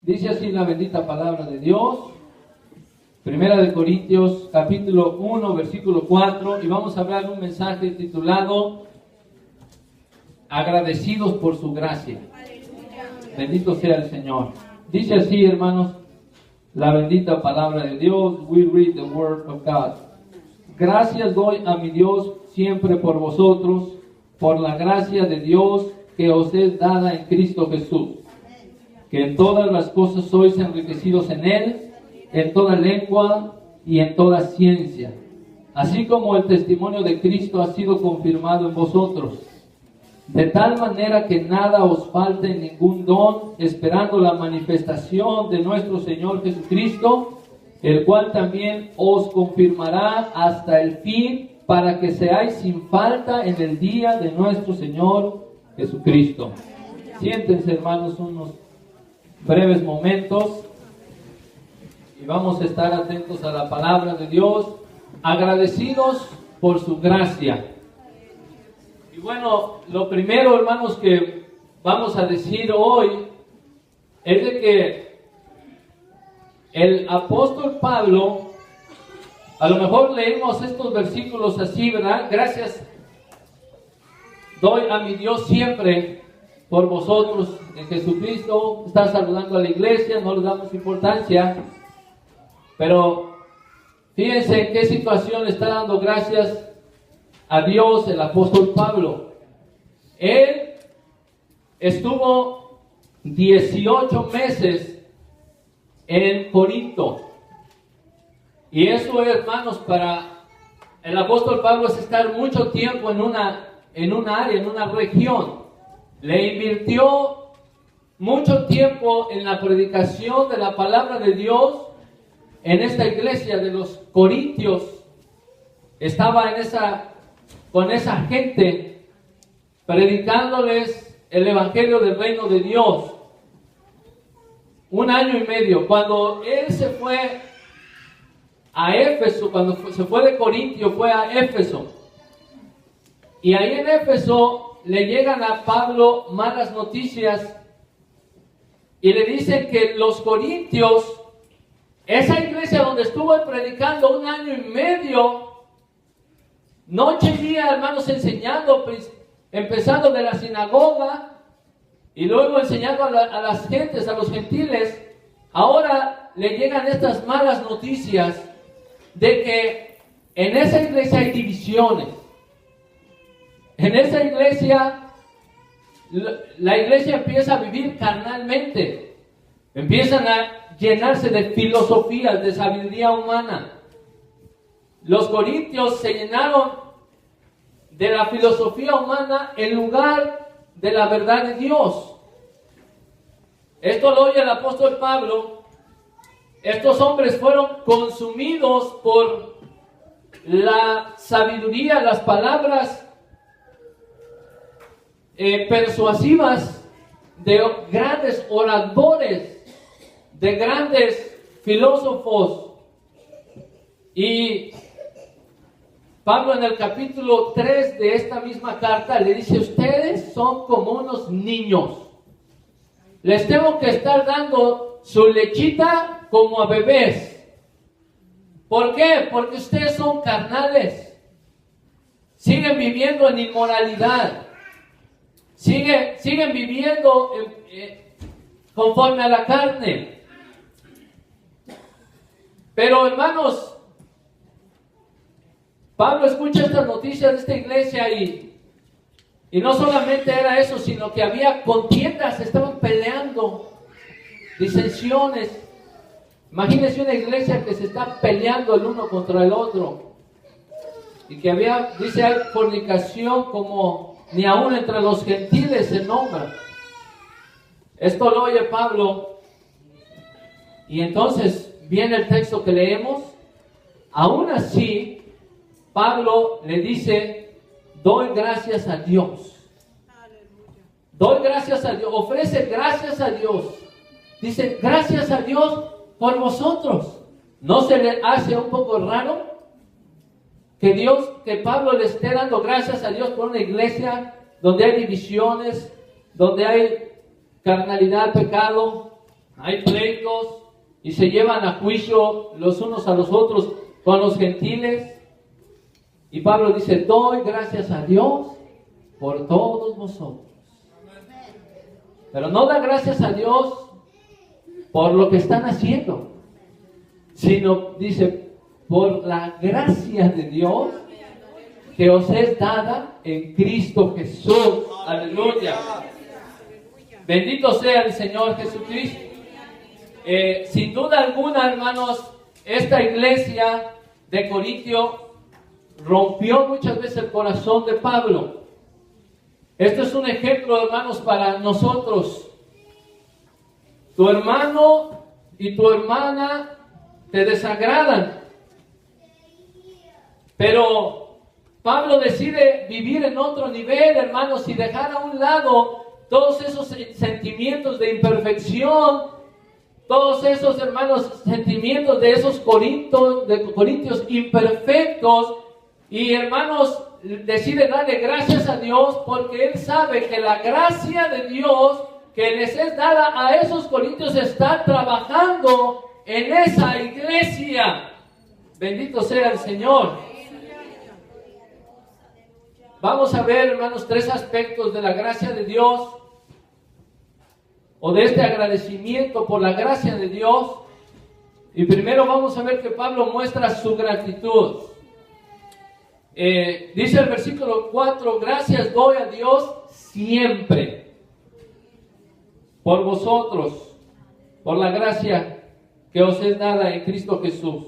Dice así la bendita palabra de Dios, Primera de Corintios, capítulo 1, versículo 4, y vamos a hablar un mensaje titulado Agradecidos por su gracia. Bendito sea el Señor. Dice así, hermanos, la bendita palabra de Dios. We read the word of God. Gracias doy a mi Dios siempre por vosotros, por la gracia de Dios que os es dada en Cristo Jesús, que en todas las cosas sois enriquecidos en Él, en toda lengua y en toda ciencia, así como el testimonio de Cristo ha sido confirmado en vosotros, de tal manera que nada os falte en ningún don, esperando la manifestación de nuestro Señor Jesucristo, el cual también os confirmará hasta el fin, para que seáis sin falta en el día de nuestro Señor Jesucristo. Siéntense, hermanos, unos breves momentos y vamos a estar atentos a la palabra de Dios, agradecidos por su gracia. Y bueno, lo primero, hermanos, que vamos a decir hoy es de que el apóstol Pablo, a lo mejor leemos estos versículos así, ¿verdad? Gracias doy a mi Dios siempre por vosotros en Jesucristo. Está saludando a la iglesia, no le damos importancia, pero fíjense en qué situación le está dando gracias a Dios el apóstol Pablo. Él estuvo 18 meses en Corinto, y eso, hermanos, para el apóstol Pablo es estar mucho tiempo en una área, en una región. Le invirtió mucho tiempo en la predicación de la palabra de Dios en esta iglesia de los Corintios. Estaba con esa gente, predicándoles el evangelio del reino de Dios. 1 año y medio. Cuando él se fue a Éfeso, cuando se fue de Corintio, fue a Éfeso. Y ahí en Éfeso le llegan a Pablo malas noticias y le dicen que los corintios, esa iglesia donde estuvo predicando 1 año y medio, noche y día, hermanos, enseñando, empezando de la sinagoga y luego enseñando a las gentes, a los gentiles, ahora le llegan estas malas noticias de que en esa iglesia hay divisiones. En esa iglesia, la iglesia empieza a vivir carnalmente. Empiezan a llenarse de filosofías, de sabiduría humana. Los corintios se llenaron de la filosofía humana en lugar de la verdad de Dios. Esto lo oye el apóstol Pablo. Estos hombres fueron consumidos por la sabiduría, las palabras persuasivas de grandes oradores, de grandes filósofos. Y Pablo en el capítulo 3 de esta misma carta le dice: ustedes son como unos niños, les tengo que estar dando su lechita como a bebés. ¿Por qué? Porque ustedes son carnales, siguen viviendo en inmoralidad, siguen viviendo conforme a la carne. Pero, hermanos, Pablo escucha estas noticias de esta iglesia y no solamente era eso, sino que había contiendas, estaban peleando, disensiones. Imagínense una iglesia que se está peleando el uno contra el otro, y que dice, hay fornicación como ni aún entre los gentiles se nombra. Esto lo oye Pablo, y entonces viene el texto que leemos. Aún así, Pablo le dice: doy gracias a Dios. Doy gracias a Dios, ofrece gracias a Dios. Dice: gracias a Dios por vosotros. ¿No se le hace un poco raro que Pablo le esté dando gracias a Dios por una iglesia donde hay divisiones, donde hay carnalidad, pecado, hay pleitos y se llevan a juicio los unos a los otros con los gentiles. Y Pablo dice, doy gracias a Dios por todos vosotros. Pero no da gracias a Dios por lo que están haciendo, sino dice, por la gracia de Dios que os es dada en Cristo Jesús. Aleluya. Bendito sea el Señor Jesucristo. Sin duda alguna, hermanos, esta iglesia de Corintio rompió muchas veces el corazón de Pablo. Esto es un ejemplo, hermanos, para nosotros. Tu hermano y tu hermana te desagradan, pero Pablo decide vivir en otro nivel, hermanos, y dejar a un lado todos esos sentimientos de imperfección, todos esos, hermanos, sentimientos de esos corintios imperfectos. Y, hermanos, decide darle gracias a Dios porque él sabe que la gracia de Dios que les es dada a esos corintios está trabajando en esa iglesia. Bendito sea el Señor. Vamos a ver, hermanos, 3 aspectos de la gracia de Dios, o de este agradecimiento por la gracia de Dios. Y primero vamos a ver que Pablo muestra su gratitud. Dice el versículo 4, gracias doy a Dios siempre por vosotros, por la gracia que os es dada en Cristo Jesús.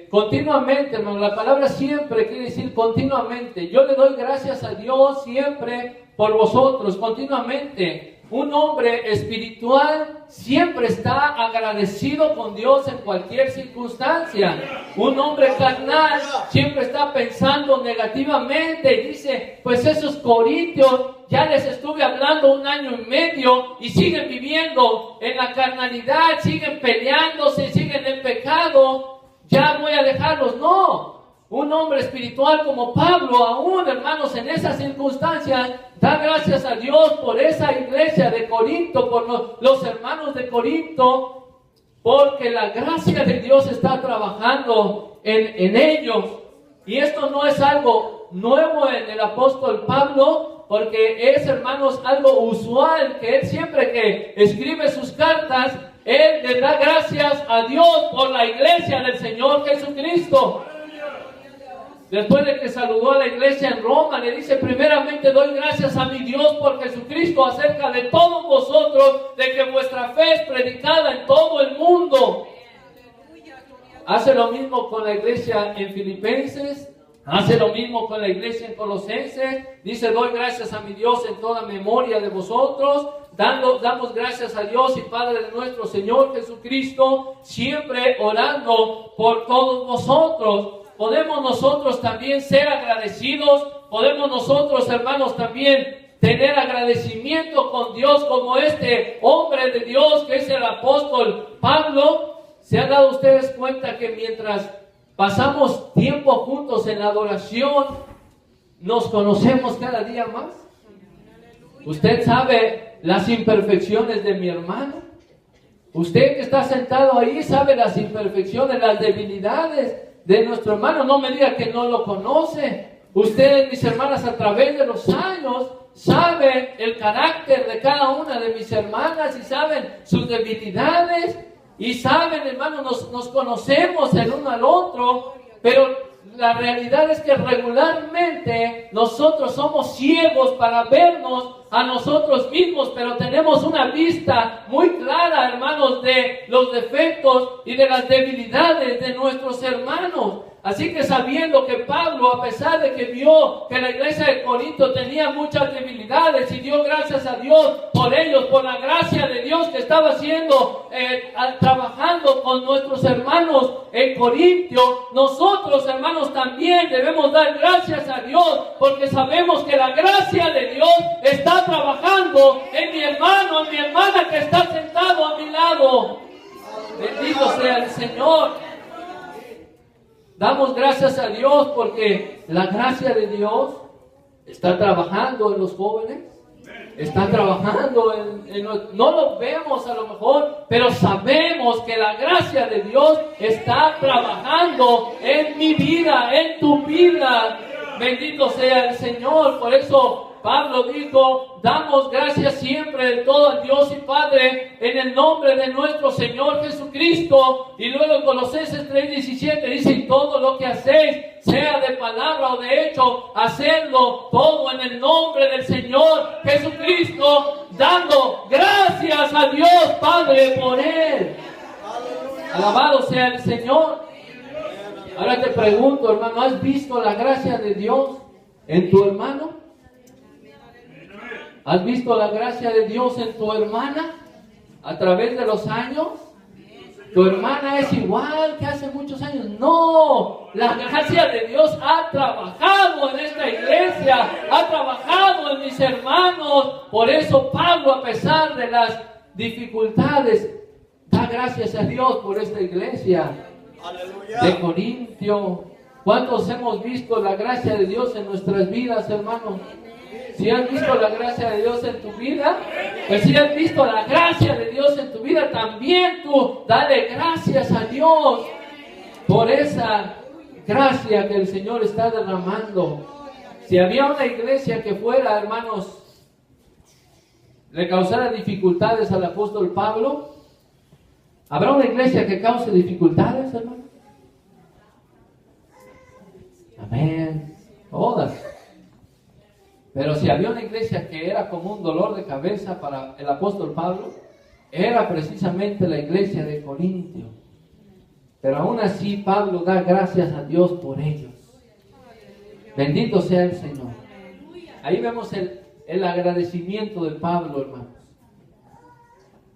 Continuamente, hermano, la palabra siempre quiere decir continuamente. Yo le doy gracias a Dios siempre por vosotros, continuamente. Un hombre espiritual siempre está agradecido con Dios en cualquier circunstancia. Un hombre carnal siempre está pensando negativamente y dice, pues esos corintios ya les estuve hablando 1 año y medio y siguen viviendo en la carnalidad, siguen peleándose, siguen en pecado, ya voy a dejarlos. No. Un hombre espiritual como Pablo, aún, hermanos, en esas circunstancias, da gracias a Dios por esa iglesia de Corinto, por los hermanos de Corinto, porque la gracia de Dios está trabajando en ellos. Y esto no es algo nuevo en el apóstol Pablo, porque es, hermanos, algo usual, que él siempre que escribe sus cartas, él le da gracias a Dios por la iglesia del Señor Jesucristo. Después de que saludó a la iglesia en Roma, le dice, primeramente doy gracias a mi Dios por Jesucristo acerca de todos vosotros, de que vuestra fe es predicada en todo el mundo. Hace lo mismo con la iglesia en Filipenses, hace lo mismo con la iglesia en Colosenses. Dice, doy gracias a mi Dios en toda memoria de vosotros. Damos gracias a Dios y Padre de nuestro Señor Jesucristo, siempre orando por todos vosotros. Podemos nosotros también ser agradecidos, podemos nosotros, hermanos, también tener agradecimiento con Dios como este hombre de Dios que es el apóstol Pablo. ¿Se han dado ustedes cuenta que mientras pasamos tiempo juntos en la adoración, nos conocemos cada día más? Usted sabe las imperfecciones de mi hermano. Usted que está sentado ahí sabe las imperfecciones, las debilidades de nuestro hermano. No me diga que no lo conoce. Ustedes, mis hermanas, a través de los años, saben el carácter de cada una de mis hermanas y saben sus debilidades y saben, hermanos, nos conocemos el uno al otro, pero la realidad es que regularmente nosotros somos ciegos para vernos a nosotros mismos, pero tenemos una vista muy clara, hermanos, de los defectos y de las debilidades de nuestros hermanos. Así que sabiendo que Pablo, a pesar de que vio que la iglesia de Corinto tenía muchas debilidades y dio gracias a Dios por ellos, por la gracia de Dios que estaba haciendo, trabajando con nuestros hermanos en Corintio, nosotros, hermanos, también debemos dar gracias a Dios porque sabemos que la gracia de Dios está trabajando en mi hermano, en mi hermana que está sentado a mi lado. Bendito sea el Señor. Damos gracias a Dios porque la gracia de Dios está trabajando en los jóvenes. está trabajando no lo vemos a lo mejor, pero sabemos que la gracia de Dios está trabajando en mi vida, en tu vida. Bendito sea el Señor. Por eso Pablo dijo, damos gracias siempre de todo al Dios y Padre en el nombre de nuestro Señor Jesucristo. Y luego en Colosenses 3:17 dice, y todo lo que hacéis, sea de palabra o de hecho, hacedlo todo en el nombre del Señor Jesucristo, dando gracias a Dios Padre por Él. Alabado sea el Señor. Ahora te pregunto, hermano, ¿has visto la gracia de Dios en tu hermano? ¿Has visto la gracia de Dios en tu hermana a través de los años? ¿Tu hermana es igual que hace muchos años? No, la gracia de Dios ha trabajado en esta iglesia, ha trabajado en mis hermanos. Por eso Pablo, a pesar de las dificultades, da gracias a Dios por esta iglesia de Corintio. ¿Cuántos hemos visto la gracia de Dios en nuestras vidas, hermanos? Si has visto la gracia de Dios en tu vida, pues si has visto la gracia de Dios en tu vida, también tú dale gracias a Dios por esa gracia que el Señor está derramando. Si había una iglesia que fuera, hermanos, le causara dificultades al apóstol Pablo, ¿habrá una iglesia que cause dificultades, hermano? Amén. Todas. Pero si había una iglesia que era como un dolor de cabeza para el apóstol Pablo, era precisamente la iglesia de Corintio. Pero aún así Pablo da gracias a Dios por ellos. Bendito sea el Señor. Ahí vemos el agradecimiento de Pablo, hermanos.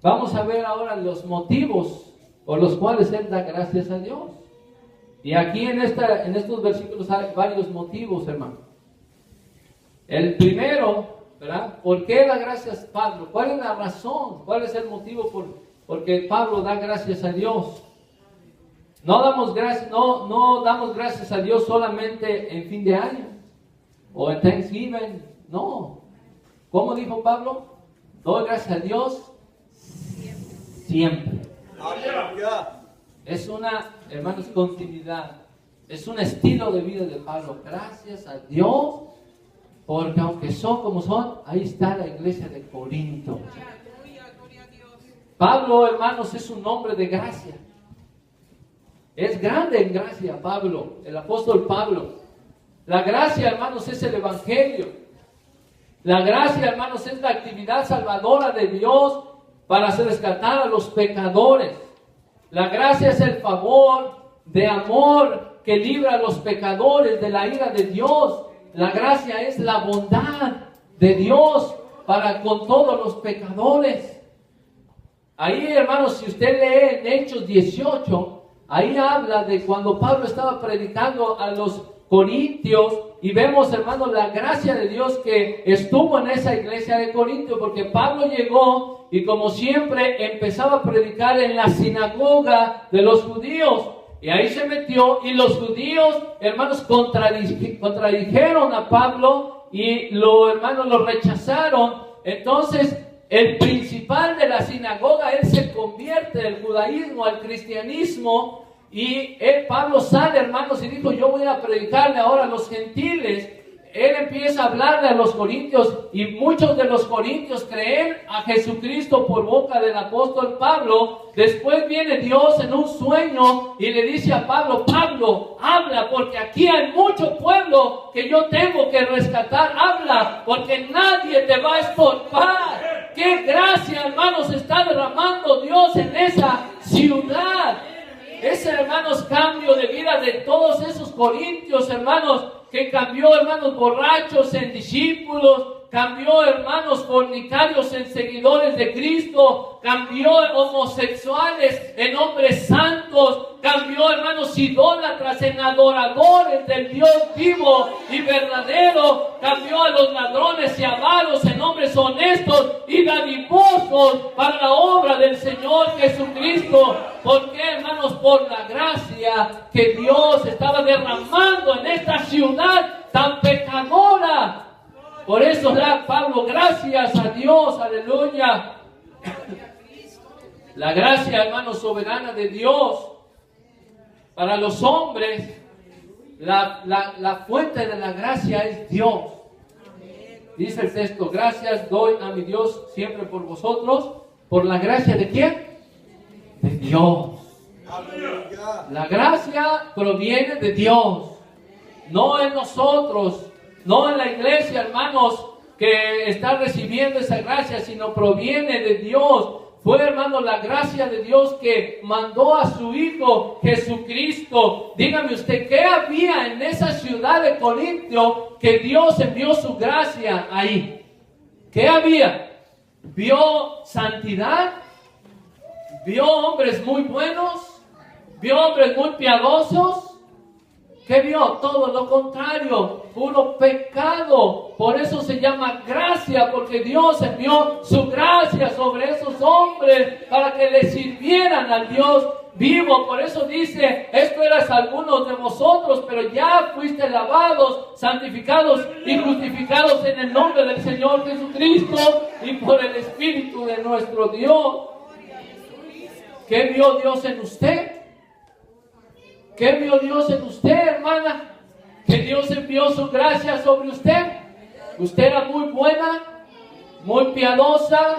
Vamos a ver ahora los motivos por los cuales él da gracias a Dios. Y aquí en estos versículos hay varios motivos, hermanos. El primero, ¿verdad? ¿Por qué da gracias Pablo? ¿Cuál es la razón? ¿Cuál es el motivo por que Pablo da gracias a Dios? No damos gracias a Dios solamente en fin de año o en Thanksgiving. No. ¿Cómo dijo Pablo? Doy gracias a Dios siempre. Es una, hermanos, continuidad. Es un estilo de vida de Pablo. Gracias a Dios. Porque aunque son como son, ahí está la iglesia de Corinto. Pablo, hermanos, es un hombre de gracia. Es grande en gracia, Pablo, el apóstol Pablo. La gracia, hermanos, es el evangelio. La gracia, hermanos, es la actividad salvadora de Dios para rescatar a los pecadores. La gracia es el favor de amor que libra a los pecadores de la ira de Dios. La gracia es la bondad de Dios para con todos los pecadores. Ahí, hermanos, si usted lee en Hechos 18, ahí habla de cuando Pablo estaba predicando a los corintios y vemos, hermanos, la gracia de Dios que estuvo en esa iglesia de Corintio, porque Pablo llegó y como siempre empezaba a predicar en la sinagoga de los judíos. Y ahí se metió y los judíos, hermanos, contradijeron a Pablo y hermanos, lo rechazaron. Entonces, el principal de la sinagoga, él se convierte del judaísmo al cristianismo y Pablo sale, hermanos, y dijo, yo voy a predicarle ahora a los gentiles. Él empieza a hablarle a los corintios y muchos de los corintios creen a Jesucristo por boca del apóstol Pablo. Después viene Dios en un sueño y le dice a Pablo, Pablo, habla porque aquí hay mucho pueblo que yo tengo que rescatar. Habla porque nadie te va a estorbar. ¡Qué gracia, hermanos, está derramando Dios en esa ciudad! Ese, hermanos, cambio de vida de todos esos corintios, hermanos, que cambió, hermanos, borrachos en discípulos, cambió, hermanos, fornicarios en seguidores de Cristo, cambió homosexuales en hombres santos, cambió, hermanos, idólatras en adoradores del Dios vivo y verdadero, cambió a los ladrones y avaros en hombres honestos y dadivosos para la obra del Señor Jesucristo. ¿Por qué, hermanos? Por la gracia que Dios estaba derramando en esta ciudad tan pecadora. Por eso da Pablo gracias a Dios, aleluya. La gracia, hermano, soberana de Dios para los hombres, la fuente de la gracia es Dios. Dice el texto, gracias doy a mi Dios siempre por vosotros, por la gracia de ¿quién? De Dios. La gracia proviene de Dios, no en nosotros, no en la iglesia, hermanos, que está recibiendo esa gracia, sino proviene de Dios. Fue, hermano, la gracia de Dios que mandó a su Hijo Jesucristo. Dígame usted, ¿qué había en esa ciudad de Corintio que Dios envió su gracia ahí? ¿Qué había? ¿Vio santidad? ¿Vio hombres muy buenos? ¿Vio hombres muy piadosos? ¿Qué vio? Todo lo contrario, puro pecado. Por eso se llama gracia, porque Dios envió su gracia sobre esos hombres para que le sirvieran al Dios vivo. Por eso dice, esto eras algunos de vosotros, pero ya fuiste lavados, santificados y justificados en el nombre del Señor Jesucristo y por el Espíritu de nuestro Dios. ¿Qué vio Dios en usted? ¿Qué vio Dios en usted, hermana? Que Dios envió su gracia sobre usted. Usted era muy buena, muy piadosa.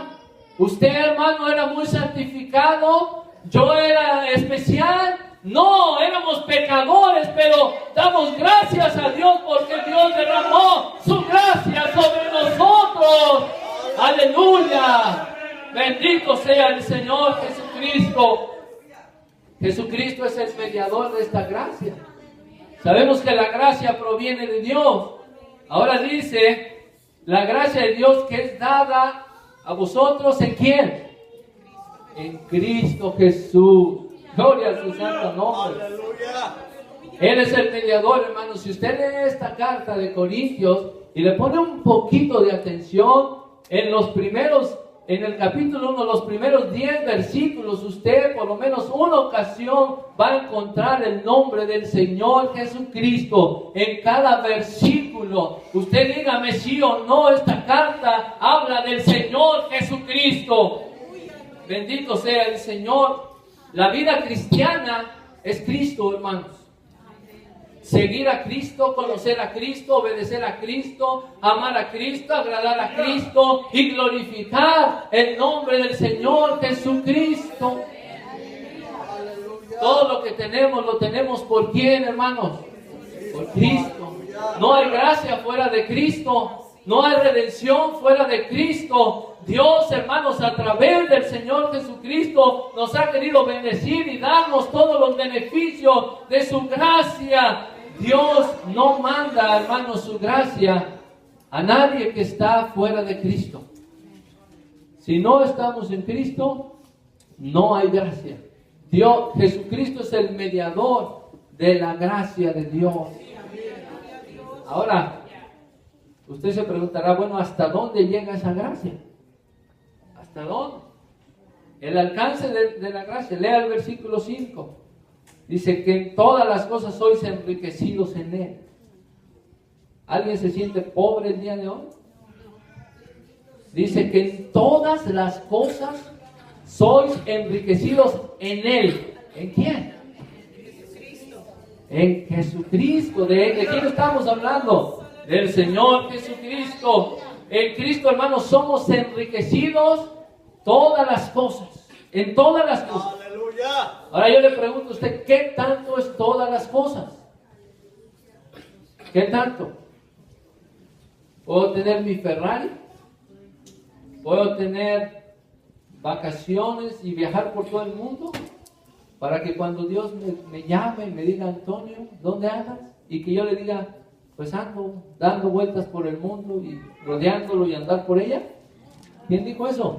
Usted, hermano, era muy santificado. Yo era especial. No, éramos pecadores, pero damos gracias a Dios porque Dios derramó su gracia sobre nosotros. Aleluya. Bendito sea el Señor Jesucristo. Jesucristo es el mediador de esta gracia. Sabemos que la gracia proviene de Dios. Ahora dice, la gracia de Dios que es dada a vosotros, ¿en quién? En Cristo Jesús. Gloria a su santo nombre. Él es el mediador, hermano. Si usted lee esta carta de Corintios y le pone un poquito de atención en el capítulo 1, los primeros 10 versículos, usted por lo menos una ocasión va a encontrar el nombre del Señor Jesucristo en cada versículo. Usted dígame sí o no, esta carta habla del Señor Jesucristo. Bendito sea el Señor. La vida cristiana es Cristo, hermanos. Seguir a Cristo, conocer a Cristo, obedecer a Cristo, amar a Cristo, agradar a Cristo y glorificar el nombre del Señor Jesucristo. Todo lo que tenemos, lo tenemos ¿por quién, hermanos? Por Cristo. No hay gracia fuera de Cristo. No hay redención fuera de Cristo. Dios, hermanos, a través del Señor Jesucristo nos ha querido bendecir y darnos todos los beneficios de su gracia. Dios no manda, hermanos, su gracia a nadie que está fuera de Cristo. Si no estamos en Cristo, no hay gracia. Dios, Jesucristo es el mediador de la gracia de Dios. Ahora, usted se preguntará, bueno, ¿hasta dónde llega esa gracia? ¿Hasta dónde? El alcance de la gracia. Lea el versículo 5. Dice que en todas las cosas sois enriquecidos en Él. ¿Alguien se siente pobre el día de hoy? Dice que en todas las cosas sois enriquecidos en Él. ¿En quién? En Jesucristo. ¿De quién estamos hablando? Del Señor Jesucristo. En Cristo, hermanos, somos enriquecidos todas las cosas. En todas las cosas. Ahora yo le pregunto a usted, ¿qué tanto es todas las cosas? ¿Qué tanto? ¿Puedo tener mi Ferrari? ¿Puedo tener vacaciones y viajar por todo el mundo? Para que cuando Dios me llame y me diga, Antonio, ¿dónde andas? Y que yo le diga, pues ando dando vueltas por el mundo y rodeándolo y andar por ella. ¿Quién dijo eso?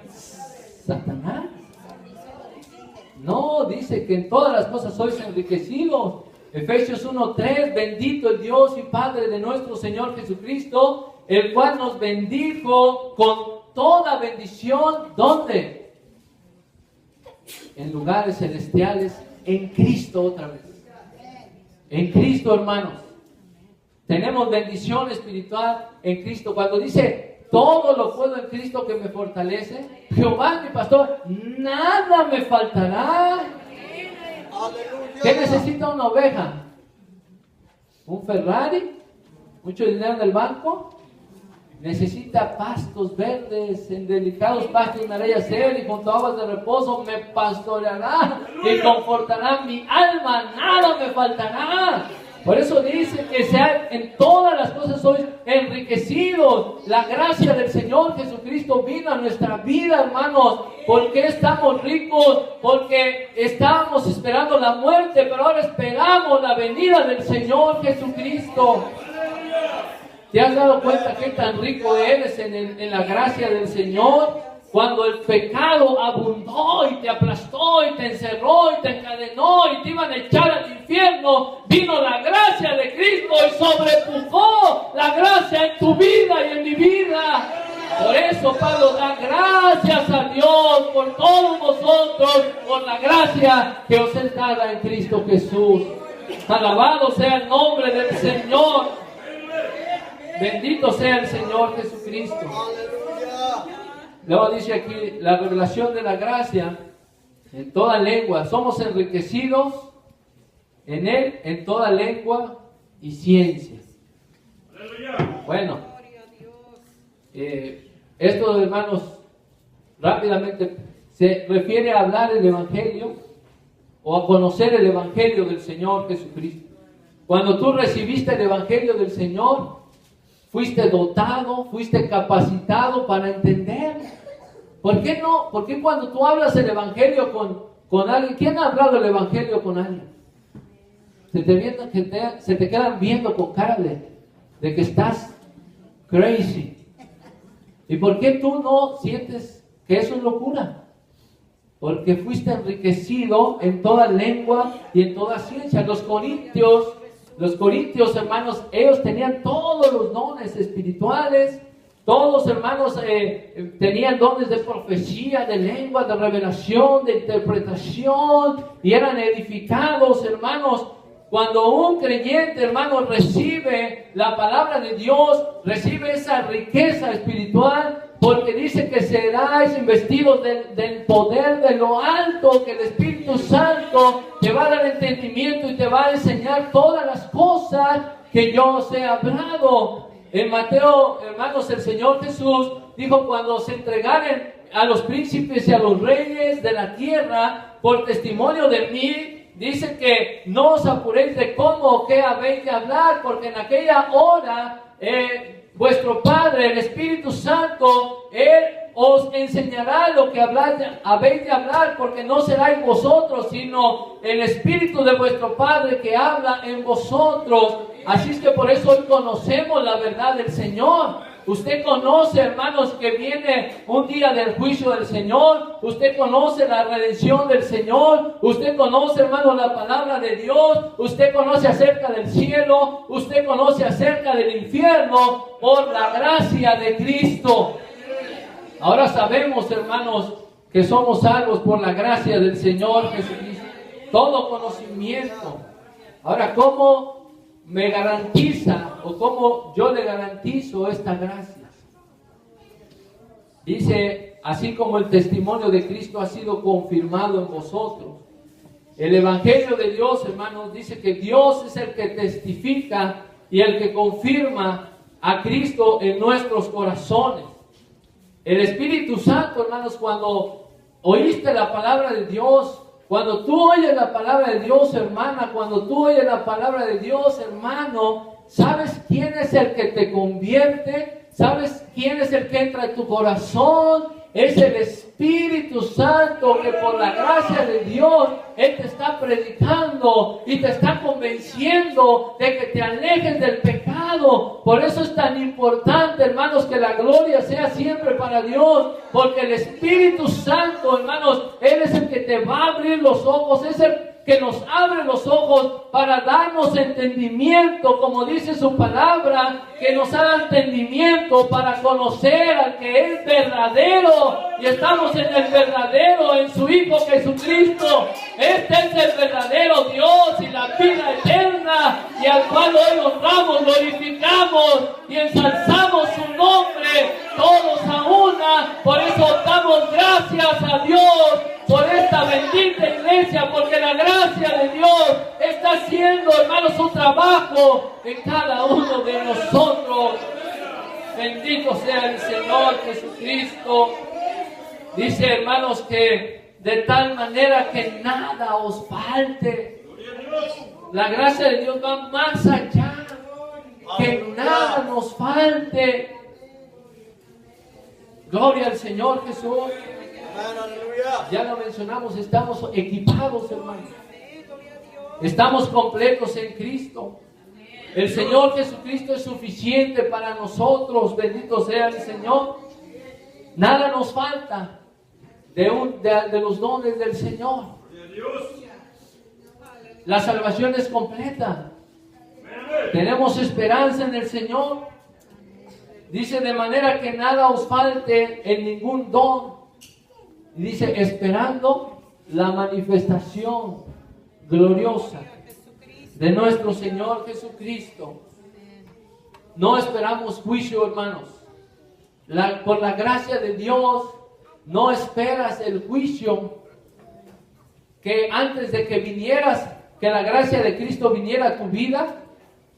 Satanás. No, dice que en todas las cosas sois enriquecidos. Efesios 1:3, bendito el Dios y Padre de nuestro Señor Jesucristo, el cual nos bendijo con toda bendición. ¿Dónde? En lugares celestiales, en Cristo otra vez. En Cristo, hermanos. Tenemos bendición espiritual en Cristo. Cuando dice, todo lo puedo en Cristo que me fortalece, Jehová es mi pastor, nada me faltará. ¿Qué necesita una oveja? ¿Un Ferrari? ¿Mucho dinero en el banco? Necesita pastos verdes, en delicados pastos me haré yacer, y junto a aguas de reposo me pastoreará y confortará mi alma, nada me faltará. Por eso dice que sean en todas las cosas sois enriquecidos. La gracia del Señor Jesucristo vino a nuestra vida, hermanos. ¿Por qué estamos ricos? Porque estábamos esperando la muerte, pero ahora esperamos la venida del Señor Jesucristo. ¿Te has dado cuenta qué tan rico eres en la gracia del Señor? Cuando el pecado abundó y te aplastó y te encerró y te encadenó y te iban a echar al infierno, vino la gracia de Cristo y sobrepujó la gracia en tu vida y en mi vida. Por eso Pablo da gracias a Dios por todos vosotros, por la gracia que os es dada en Cristo Jesús. Alabado sea el nombre del Señor. Bendito sea el Señor Jesucristo. Luego dice aquí, la revelación de la gracia en toda lengua. Somos enriquecidos en Él en toda lengua y ciencia. Bueno, esto, hermanos, rápidamente se refiere a hablar el Evangelio o a conocer el Evangelio del Señor Jesucristo. Cuando tú recibiste el Evangelio del Señor, fuiste dotado, fuiste capacitado para entender. ¿Por qué no? ¿Por qué cuando tú hablas el Evangelio con alguien? ¿Quién ha hablado el Evangelio con alguien? Se te quedan viendo con cara de que estás crazy. ¿Y por qué tú no sientes que eso es locura? Porque fuiste enriquecido en toda lengua y en toda ciencia. Los corintios, hermanos, ellos tenían todos los dones espirituales. Todos, hermanos, tenían dones de profecía, de lengua, de revelación, de interpretación, y eran edificados, hermanos. Cuando un creyente, hermano, recibe la palabra de Dios, recibe esa riqueza espiritual, porque dice que seráis investidos del poder de lo alto, que el Espíritu Santo te va a dar entendimiento y te va a enseñar todas las cosas que yo os he hablado. En Mateo, hermanos, el Señor Jesús dijo, cuando se entregaren a los príncipes y a los reyes de la tierra por testimonio de mí, dice que no os apuréis de cómo o qué habéis de hablar, porque en aquella hora vuestro Padre, el Espíritu Santo, Él os enseñará lo que habéis de hablar, porque no seráis vosotros, sino el Espíritu de vuestro Padre que habla en vosotros. Así es que por eso hoy conocemos la verdad del Señor. Usted conoce, hermanos, que viene un día del juicio del Señor. Usted conoce la redención del Señor. Usted conoce, hermanos, la palabra de Dios. Usted conoce acerca del cielo. Usted conoce acerca del infierno por la gracia de Cristo. Ahora sabemos, hermanos, que somos salvos por la gracia del Señor Jesucristo. Todo conocimiento. Ahora, ¿cómo me garantiza o cómo yo le garantizo esta gracia? Dice, así como el testimonio de Cristo ha sido confirmado en vosotros. El Evangelio de Dios, hermanos, dice que Dios es el que testifica y el que confirma a Cristo en nuestros corazones. El Espíritu Santo, hermanos, cuando oíste la palabra de Dios, cuando tú oyes la palabra de Dios, hermana, cuando tú oyes la palabra de Dios, hermano, ¿sabes quién es el que te convierte? ¿Sabes quién es el que entra en tu corazón? Es el Espíritu Santo, que por la gracia de Dios, Él te está predicando y te está convenciendo de que te alejes del pecado. Por eso es tan importante, hermanos, que la gloria sea siempre para Dios, porque el Espíritu Santo, hermanos, Él es el que te te va a abrir los ojos, es el que nos abre los ojos para darnos entendimiento, como dice su palabra, que nos haga entendimiento para conocer al que es verdadero, y estamos en el verdadero, en su Hijo Jesucristo. Este es el verdadero Dios y la vida eterna, y al cual hoy honramos, glorificamos y ensalzamos su nombre, todos a una. Por eso damos gracias a Dios por esta bendita iglesia, porque la gracia de Dios está haciendo, hermanos, su trabajo en cada uno de nosotros. Bendito sea el Señor Jesucristo. Dice, hermanos, que de tal manera que nada os falte. La gracia de Dios va más allá, que nada nos falte. Gloria al Señor Jesús. Ya lo mencionamos, estamos equipados, hermanos. Estamos completos en Cristo. El Señor Jesucristo es suficiente para nosotros. Bendito sea el Señor. Nada nos falta de los dones del Señor. La salvación es completa. Tenemos esperanza en el Señor. Dice, de manera que nada os falte en ningún don. Y dice, esperando la manifestación gloriosa de nuestro Señor Jesucristo. No esperamos juicio, hermanos. Por la gracia de Dios, no esperas el juicio. Que antes de que vinieras, que la gracia de Cristo viniera a tu vida,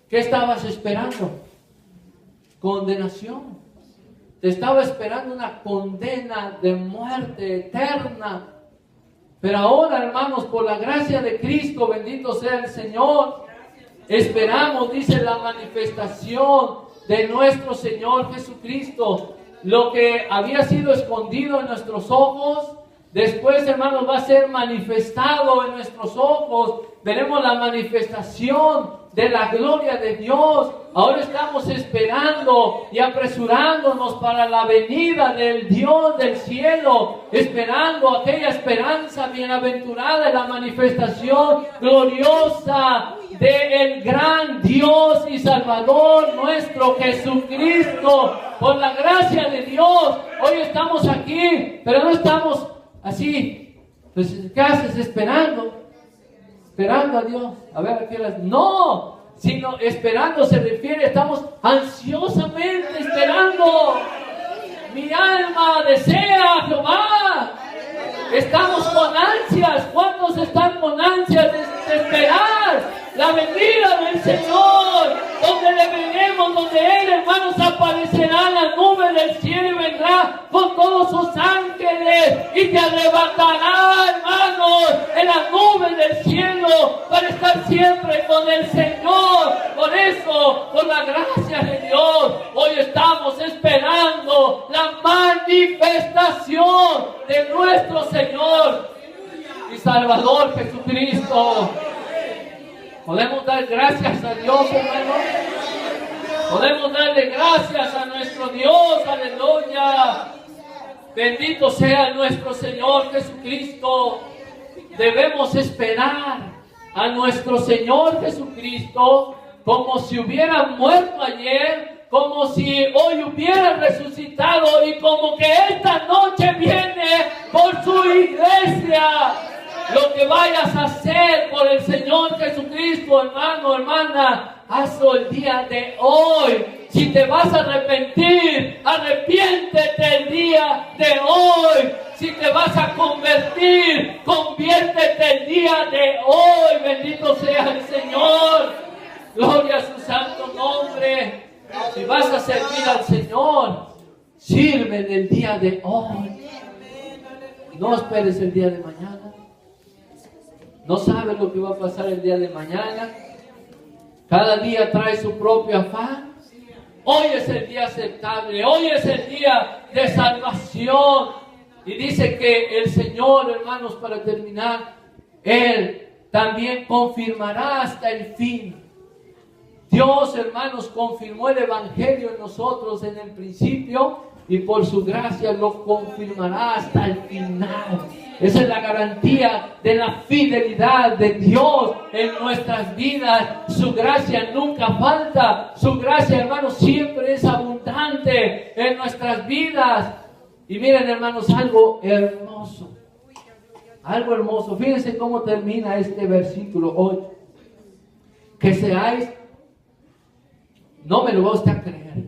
¿qué estabas esperando? Condenación. Te estaba esperando una condena de muerte eterna. Pero ahora, hermanos, por la gracia de Cristo, bendito sea el Señor, esperamos, dice, la manifestación de nuestro Señor Jesucristo. Lo que había sido escondido en nuestros ojos, después, hermanos, va a ser manifestado en nuestros ojos. Veremos la manifestación de la gloria de Dios. Ahora estamos esperando y apresurándonos para la venida del Dios del cielo, esperando aquella esperanza bienaventurada de la manifestación gloriosa del gran Dios y Salvador nuestro Jesucristo. Por la gracia de Dios, hoy estamos aquí, pero no estamos así, pues, ¿qué haces? Esperando a Dios, a ver a qué las... No, sino esperando se refiere, estamos ansiosamente esperando. Mi alma desea a Jehová. Estamos con ansias. ¿Cuántos están con ansias de esperar la venida del Señor? Donde le veremos, donde Él, hermanos, aparecerá en las nubes del cielo y vendrá con todos sus ángeles y te arrebatará, hermanos, en las nubes del cielo para estar siempre con el Señor. Por eso, por la gracia de Dios, hoy estamos esperando la manifestación de nuestro Señor y Salvador Jesucristo. Podemos dar gracias a Dios, hermanos. Podemos darle gracias a nuestro Dios, aleluya. Bendito sea nuestro Señor Jesucristo. Debemos esperar a nuestro Señor Jesucristo como si hubiera muerto ayer, como si hoy hubiera resucitado y como que esta noche viene por su iglesia. Lo que vayas a hacer por el Señor Jesucristo, hermano, hermana, hazlo el día de hoy. Si te vas a arrepentir, arrepiéntete el día de hoy. Si te vas a convertir, conviértete el día de hoy. Bendito sea el Señor. Gloria a su santo nombre. Si vas a servir al Señor, sirve en el día de hoy. No esperes el día de mañana. No sabes lo que va a pasar el día de mañana. Cada día trae su propio afán. Hoy es el día aceptable. Hoy es el día de salvación. Y dice que el Señor, hermanos, para terminar, Él también confirmará hasta el fin. Dios, hermanos, confirmó el Evangelio en nosotros en el principio y por su gracia lo confirmará hasta el final. Esa es la garantía de la fidelidad de Dios en nuestras vidas. Su gracia nunca falta. Su gracia, hermanos, siempre es abundante en nuestras vidas. Y miren, hermanos, algo hermoso. Algo hermoso. Fíjense cómo termina este versículo 8. Que seáis, no me lo va usted a creer.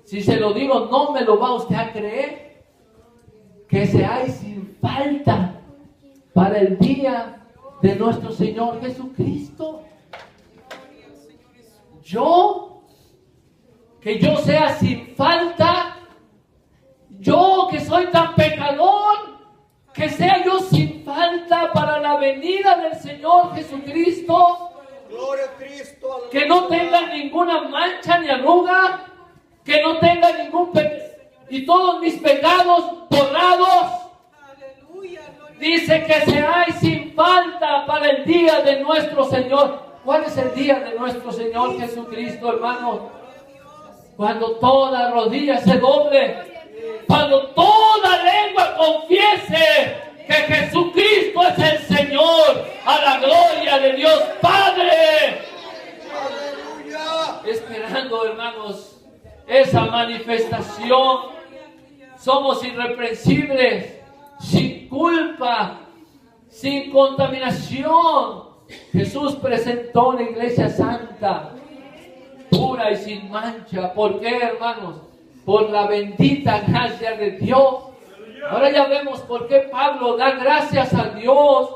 Si se lo digo, no me lo va usted a creer. Que seáis sin falta para el día de nuestro Señor Jesucristo. Que yo sea sin falta. Yo que soy tan pecador, que sea yo sin falta para la venida del Señor Jesucristo. Gloria a Cristo, aleluya. Que no tenga ninguna mancha ni arruga, que no tenga ningún y todos mis pecados borrados. Dice que seáis sin falta para el día de nuestro Señor. ¿Cuál es el día de nuestro Señor Jesucristo, hermanos? Cuando toda rodilla se doble, cuando toda lengua confiese que Jesucristo es el Señor, a la gloria de Dios Padre. Aleluya. Esperando, hermanos, esa manifestación. Somos irreprensibles, sin culpa, sin contaminación. Jesús presentó una iglesia santa, pura y sin mancha. ¿Por qué, hermanos? Por la bendita gracia de Dios. Ahora ya vemos por qué Pablo da gracias a Dios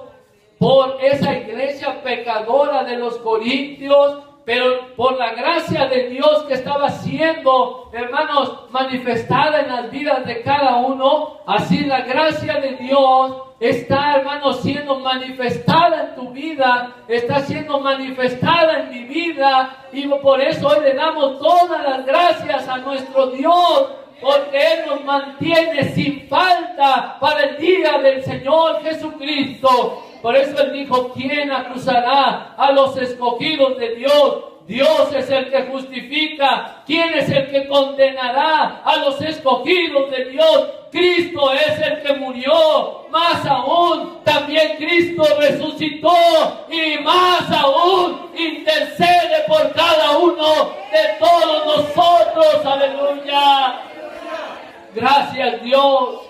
por esa iglesia pecadora de los Corintios, pero por la gracia de Dios que estaba siendo, hermanos, manifestada en las vidas de cada uno. Así la gracia de Dios está, hermanos, siendo manifestada en tu vida, está siendo manifestada en mi vida, y por eso hoy le damos todas las gracias a nuestro Dios, porque Él nos mantiene sin falta para el día del Señor Jesucristo. Por eso Él dijo: ¿quién acusará a los escogidos de Dios? Dios es el que justifica. ¿Quién es el que condenará a los escogidos de Dios? Cristo es el que murió. Más aún, también Cristo resucitó. Y más aún, intercede por cada uno de todos nosotros. Aleluya. Gracias, Dios.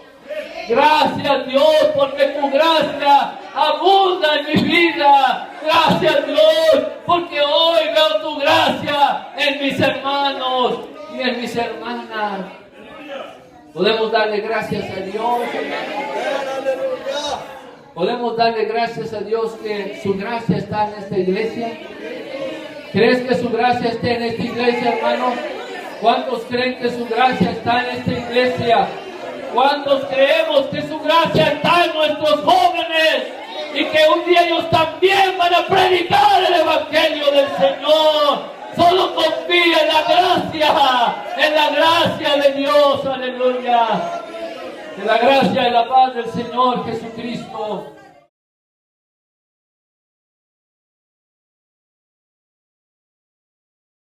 Gracias, Dios, porque tu gracia abunda en mi vida. Gracias, Dios, porque hoy veo tu gracia en mis hermanos y en mis hermanas. Podemos darle gracias a Dios. Podemos darle gracias a Dios que su gracia está en esta iglesia. ¿Crees que su gracia esté en esta iglesia, hermanos? ¿Cuántos creen que su gracia está en esta iglesia? ¿Cuántos creemos que su gracia está en nuestros jóvenes? Y que un día ellos también van a predicar el Evangelio del Señor. Solo confía en la gracia de Dios, aleluya. En la gracia y la paz del Señor Jesucristo.